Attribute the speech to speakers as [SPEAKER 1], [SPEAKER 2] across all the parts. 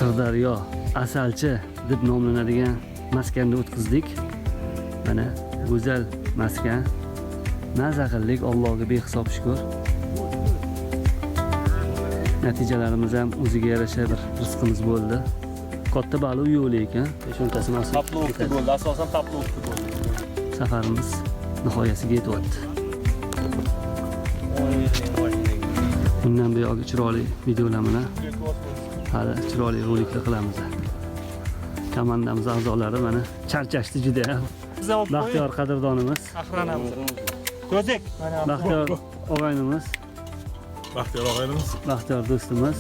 [SPEAKER 1] Sirdaryo Asalchi deb nomlanadigan maskanda o'tkazdik. Mana go'zal maskan. Maza qildik, Allohga behisob shukr. Natijalarimiz ham o'ziga yarasha bir rizqimiz bo'ldi. Katta baliq yo'q ekan. Shunchasi nasib
[SPEAKER 2] bo'ldi. Asosan taplovki bo'ldi.
[SPEAKER 1] Safarimiz nihoyasiga yetyapti. Bundan buyog'i chiroyli videolarni hali chiroyli roliklar qilamiz. Komandamiz a'zolari mana charchashdi juda ham. Baxtiyor qadrdonimiz,
[SPEAKER 2] Aqranamiz. Ko'zik.
[SPEAKER 1] Baxtiyor og'aynimiz, Baxtiyor do'stimiz,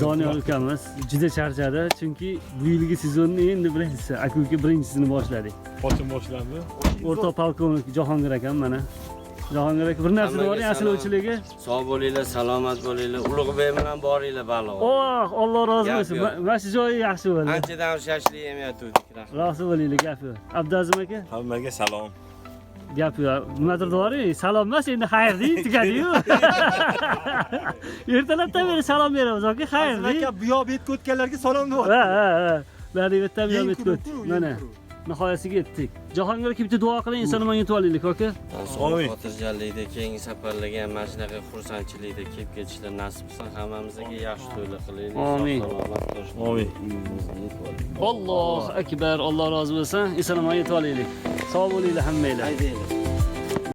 [SPEAKER 1] Doniyor ukamiz juda charchadi, chunki bu yilgi sezonni endi birinchisi, aka-uka birinchisini boshladik.
[SPEAKER 2] Qachon boshlandi?
[SPEAKER 1] O'rta polkovnik Jahongir akam mana. Jahongir aka bir narsa bor, asl o'chiligi.
[SPEAKER 3] Sog' bo'linglar, salomat bo'linglar. Ulug'bek bilan boringlar baliq.
[SPEAKER 1] Oh, Alloh rozi bo'lsin. Mana shu joyi yaxshi bo'ldi.
[SPEAKER 3] Anchadan shashlik yemayotgandik.
[SPEAKER 1] Rozi bo'linglar, gap yo'q. Abdazim aka,
[SPEAKER 2] Hammaga salom.
[SPEAKER 1] gap yo'q. Nimadir bor-ku, salom emas, endi xayr deng, tugadi-yu. Ertalabdan beri salom beramiz, aka, xayr deng.
[SPEAKER 2] Aka, bu yoq betga o'tganlarga salom deyapti.
[SPEAKER 1] Ha. Bari yerdan bu yoqqa o'tdik. Mana nihoyasiga yetdik. Jahongir aka bitta duo qiling, inson yetib olaylik, aka.
[SPEAKER 3] Sog' xotirjamlikda, keyingi safarlarga ham mana shunaqa xursandchilikda kelib ketishlar nasib qilsin, hammamizga yaxshi to'ylar qilaylik.
[SPEAKER 1] Amin.
[SPEAKER 3] Amin.
[SPEAKER 1] Alloh akbar, Alloh rozi bo'lsin. Inson yetib olaylik. Sog' bo'linglar hammanglar.